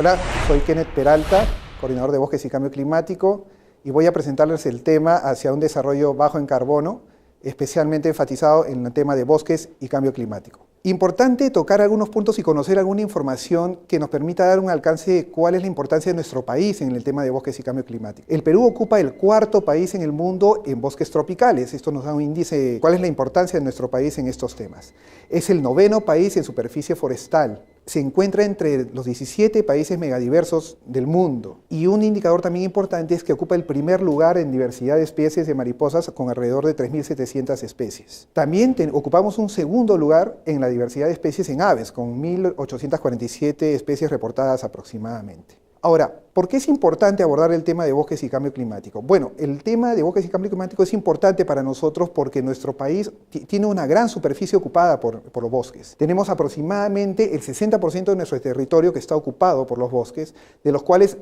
Hola, soy Kenneth Peralta, coordinador de Bosques y Cambio Climático, y voy a presentarles el tema hacia un desarrollo bajo en carbono, especialmente enfatizado en el tema de bosques y cambio climático. Importante tocar algunos puntos y conocer alguna información que nos permita dar un alcance de cuál es la importancia de nuestro país en el tema de bosques y cambio climático. El Perú ocupa el cuarto país en el mundo en bosques tropicales. Esto nos da un índice de cuál es la importancia de nuestro país en estos temas. Es el noveno país en superficie forestal. Se encuentra entre los 17 países megadiversos del mundo. Y un indicador también importante es que ocupa el primer lugar en diversidad de especies de mariposas con alrededor de 3.700 especies. También ocupamos un segundo lugar en la diversidad de especies en aves, con 1.847 especies reportadas aproximadamente. Ahora, ¿por qué es importante abordar el tema de bosques y cambio climático? Bueno, el tema de bosques y cambio climático es importante para nosotros porque nuestro país tiene una gran superficie ocupada por los bosques. Tenemos aproximadamente el 60% de nuestro territorio que está ocupado por los bosques, de los cuales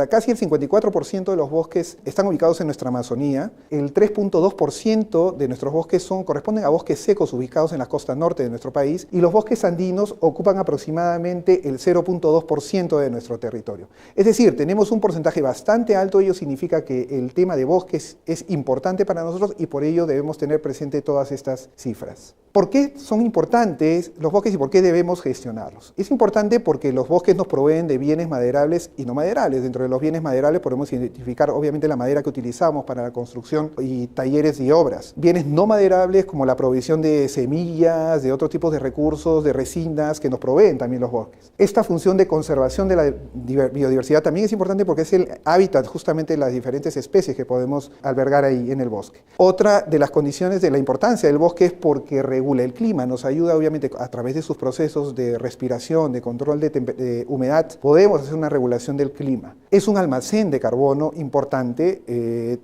casi el 54% de los bosques están ubicados en nuestra Amazonía. El 3.2% de nuestros bosques corresponden a bosques secos ubicados en la costa norte de nuestro país, y los bosques andinos ocupan aproximadamente el 0.2% de nuestro territorio. Es decir, tenemos un porcentaje bastante alto. Ello significa que el tema de bosques es importante para nosotros y por ello debemos tener presente todas estas cifras. ¿Por qué son importantes los bosques y por qué debemos gestionarlos? Es importante porque los bosques nos proveen de bienes maderables y no maderables. Dentro de los bienes maderables podemos identificar obviamente la madera que utilizamos para la construcción y talleres y obras. Bienes no maderables como la provisión de semillas, de otros tipos de recursos, de resinas que nos proveen también los bosques. Esta función de conservación de la biodiversidad también es importante porque es el hábitat justamente de las diferentes especies que podemos albergar ahí en el bosque. Otra de las condiciones de la importancia del bosque es porque regula el clima, nos ayuda obviamente a través de sus procesos de respiración, de control de humedad, podemos hacer una regulación del clima. Es un almacén de carbono importante.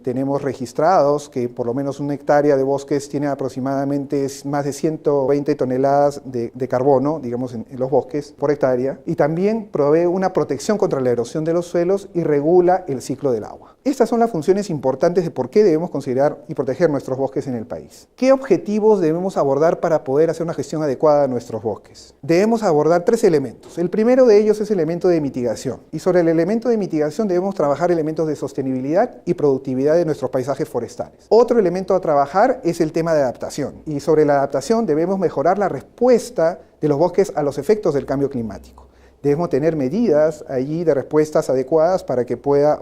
Tenemos registrados que por lo menos una hectárea de bosques tiene aproximadamente más de 120 toneladas de carbono, digamos, en los bosques por hectárea, y también provee una protección contra la erosión de los suelos y regula el ciclo del agua. Estas son las funciones importantes de por qué debemos considerar y proteger nuestros bosques en el país. ¿Qué objetivos debemos abordar para poder hacer una gestión adecuada de nuestros bosques? Debemos abordar 3 elementos. El primero de ellos es el elemento de mitigación. Y sobre el elemento de mitigación debemos trabajar elementos de sostenibilidad y productividad de nuestros paisajes forestales. Otro elemento a trabajar es el tema de adaptación. Y sobre la adaptación debemos mejorar la respuesta de los bosques a los efectos del cambio climático. Debemos tener medidas allí de respuestas adecuadas para que pueda,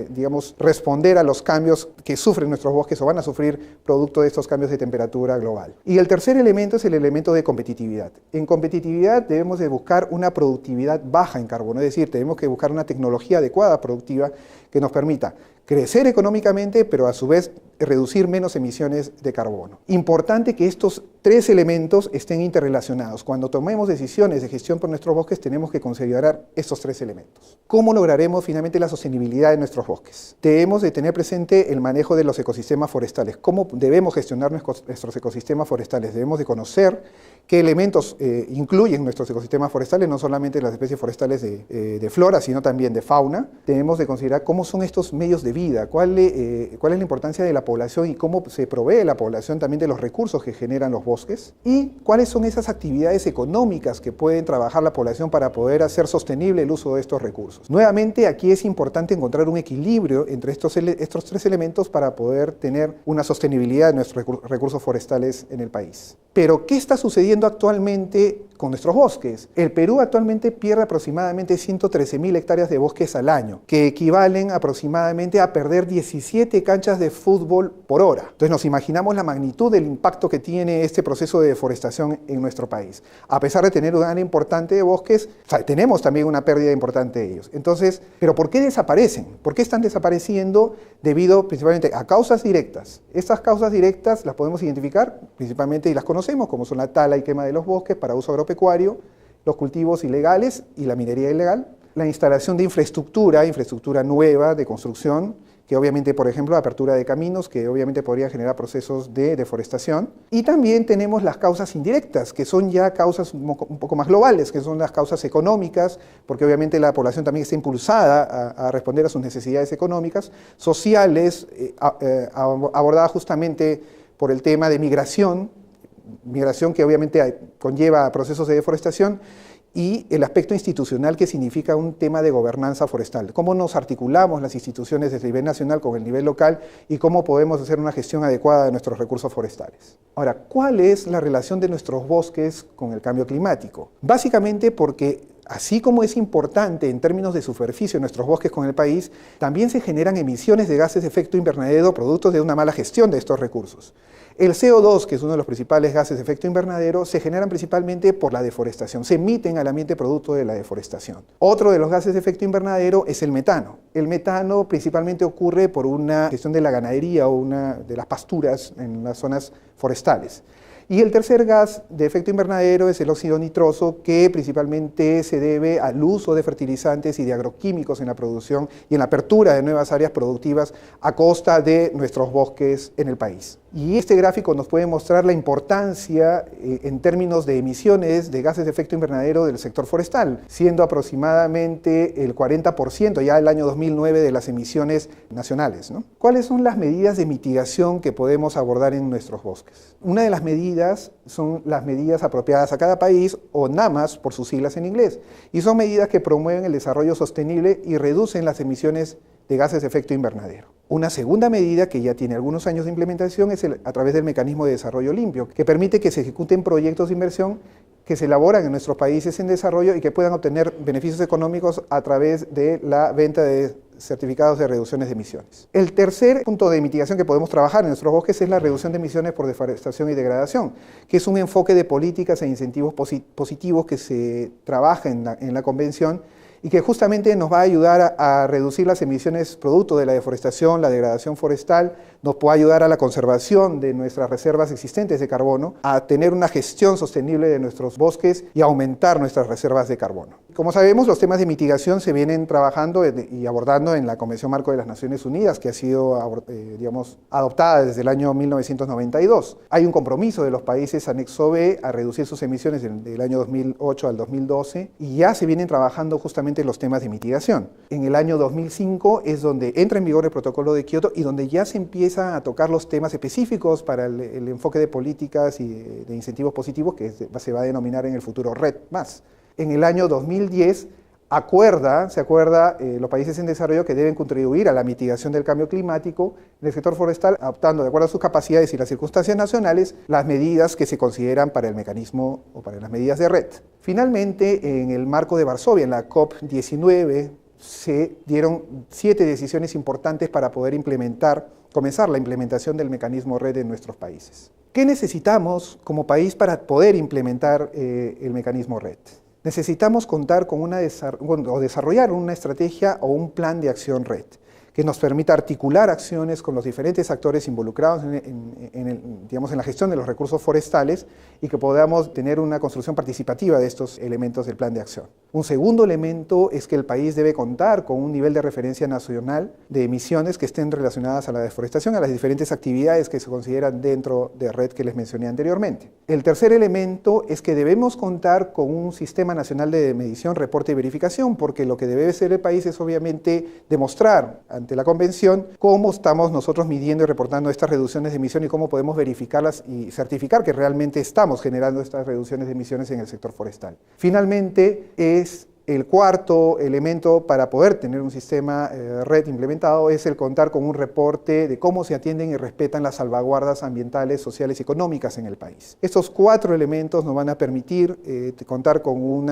digamos, responder a los cambios que sufren nuestros bosques o van a sufrir producto de estos cambios de temperatura global. Y el tercer elemento es el elemento de competitividad. En competitividad debemos de buscar una productividad baja en carbono, es decir, tenemos que buscar una tecnología adecuada productiva que nos permita crecer económicamente, pero a su vez reducir menos emisiones de carbono. Importante que estos 3 elementos estén interrelacionados. Cuando tomemos decisiones de gestión por nuestros bosques, tenemos que considerar estos 3 elementos. ¿Cómo lograremos finalmente la sostenibilidad de nuestros bosques? Debemos de tener presente el manejo de los ecosistemas forestales. ¿Cómo debemos gestionar nuestros ecosistemas forestales? Debemos de conocer qué elementos incluyen nuestros ecosistemas forestales, no solamente las especies forestales de flora, sino también de fauna. Debemos de considerar cómo son estos medios de vida, cuál es la importancia de la población y cómo se provee la población también de los recursos que generan los bosques, y cuáles son esas actividades económicas que pueden trabajar la población para poder hacer sostenible el uso de estos recursos. Nuevamente, aquí es importante encontrar un equilibrio entre estos 3 elementos para poder tener una sostenibilidad de nuestros recursos forestales en el país. Pero, ¿qué está sucediendo actualmente con nuestros bosques? El Perú actualmente pierde aproximadamente 113.000 hectáreas de bosques al año, que equivalen aproximadamente a perder 17 canchas de fútbol por hora. Entonces nos imaginamos la magnitud del impacto que tiene este proceso de deforestación en nuestro país. A pesar de tener un área importante de bosques, tenemos también una pérdida importante de ellos. Entonces, ¿pero por qué desaparecen? ¿Por qué están desapareciendo? Debido principalmente a causas directas. Estas causas directas las podemos identificar principalmente y las conocemos, como son la tala y quema de los bosques para uso agropecuario, los cultivos ilegales y la minería ilegal, la instalación de infraestructura nueva de construcción, que obviamente, por ejemplo, apertura de caminos, que obviamente podría generar procesos de deforestación. Y también tenemos las causas indirectas, que son ya causas un poco más globales, que son las causas económicas, porque obviamente la población también está impulsada a responder a sus necesidades económicas, sociales, abordadas justamente por el tema de migración que obviamente conlleva procesos de deforestación, y el aspecto institucional, que significa un tema de gobernanza forestal. Cómo nos articulamos las instituciones desde el nivel nacional con el nivel local y cómo podemos hacer una gestión adecuada de nuestros recursos forestales. Ahora, ¿cuál es la relación de nuestros bosques con el cambio climático? Básicamente porque así como es importante en términos de superficie nuestros bosques con el país, también se generan emisiones de gases de efecto invernadero producto de una mala gestión de estos recursos. El CO2, que es uno de los principales gases de efecto invernadero, se generan principalmente por la deforestación, se emiten al ambiente producto de la deforestación. Otro de los gases de efecto invernadero es el metano. El metano principalmente ocurre por una gestión de la ganadería o una de las pasturas en las zonas forestales. Y el tercer gas de efecto invernadero es el óxido nitroso, que principalmente se debe al uso de fertilizantes y de agroquímicos en la producción y en la apertura de nuevas áreas productivas a costa de nuestros bosques en el país. Y este gráfico nos puede mostrar la importancia en términos de emisiones de gases de efecto invernadero del sector forestal, siendo aproximadamente el 40% ya el año 2009 de las emisiones nacionales, ¿no? ¿Cuáles son las medidas de mitigación que podemos abordar en nuestros bosques? Una de las medidas son las medidas apropiadas a cada país, o NAMAs por sus siglas en inglés, y son medidas que promueven el desarrollo sostenible y reducen las emisiones de gases de efecto invernadero. Una segunda medida que ya tiene algunos años de implementación es a través del mecanismo de desarrollo limpio, que permite que se ejecuten proyectos de inversión que se elaboran en nuestros países en desarrollo y que puedan obtener beneficios económicos a través de la venta de certificados de reducciones de emisiones. El tercer punto de mitigación que podemos trabajar en nuestros bosques es la reducción de emisiones por deforestación y degradación, que es un enfoque de políticas e incentivos positivos que se trabaja en la Convención y que justamente nos va a ayudar a reducir las emisiones producto de la deforestación, la degradación forestal, nos puede ayudar a la conservación de nuestras reservas existentes de carbono, a tener una gestión sostenible de nuestros bosques y aumentar nuestras reservas de carbono. Como sabemos, los temas de mitigación se vienen trabajando y abordando en la Convención Marco de las Naciones Unidas, que ha sido adoptada desde el año 1992. Hay un compromiso de los países anexo B a reducir sus emisiones del año 2008 al 2012 y ya se vienen trabajando justamente los temas de mitigación. En el año 2005 es donde entra en vigor el protocolo de Kioto y donde ya se empieza a tocar los temas específicos para el enfoque de políticas y de incentivos positivos que se va a denominar en el futuro REDD+. En el año 2010 se acuerda los países en desarrollo que deben contribuir a la mitigación del cambio climático en el sector forestal, adoptando, de acuerdo a sus capacidades y las circunstancias nacionales, las medidas que se consideran para el mecanismo o para las medidas de REDD. Finalmente, en el marco de Varsovia, en la COP19, se dieron 7 decisiones importantes para poder comenzar la implementación del mecanismo REDD en nuestros países. ¿Qué necesitamos como país para poder implementar el mecanismo REDD? Necesitamos contar con desarrollar una estrategia o un plan de acción REDD que nos permita articular acciones con los diferentes actores involucrados en la gestión de los recursos forestales y que podamos tener una construcción participativa de estos elementos del plan de acción. Un segundo elemento es que el país debe contar con un nivel de referencia nacional de emisiones que estén relacionadas a la deforestación, a las diferentes actividades que se consideran dentro de REDD que les mencioné anteriormente. El tercer elemento es que debemos contar con un sistema nacional de medición, reporte y verificación, porque lo que debe hacer el país es obviamente demostrar ante la Convención cómo estamos nosotros midiendo y reportando estas reducciones de emisión y cómo podemos verificarlas y certificar que realmente estamos generando estas reducciones de emisiones en el sector forestal. Finalmente, es el cuarto elemento para poder tener un sistema REDD implementado es el contar con un reporte de cómo se atienden y respetan las salvaguardas ambientales, sociales y económicas en el país. Estos 4 elementos nos van a permitir contar con un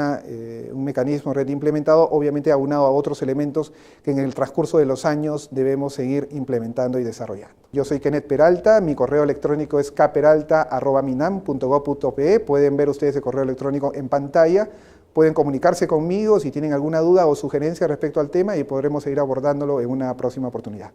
mecanismo REDD implementado, obviamente aunado a otros elementos que en el transcurso de los años debemos seguir implementando y desarrollando. Yo soy Kenneth Peralta, mi correo electrónico es kperalta@minam.gov.pe. Pueden ver ustedes el correo electrónico en pantalla. Pueden comunicarse conmigo si tienen alguna duda o sugerencia respecto al tema y podremos seguir abordándolo en una próxima oportunidad.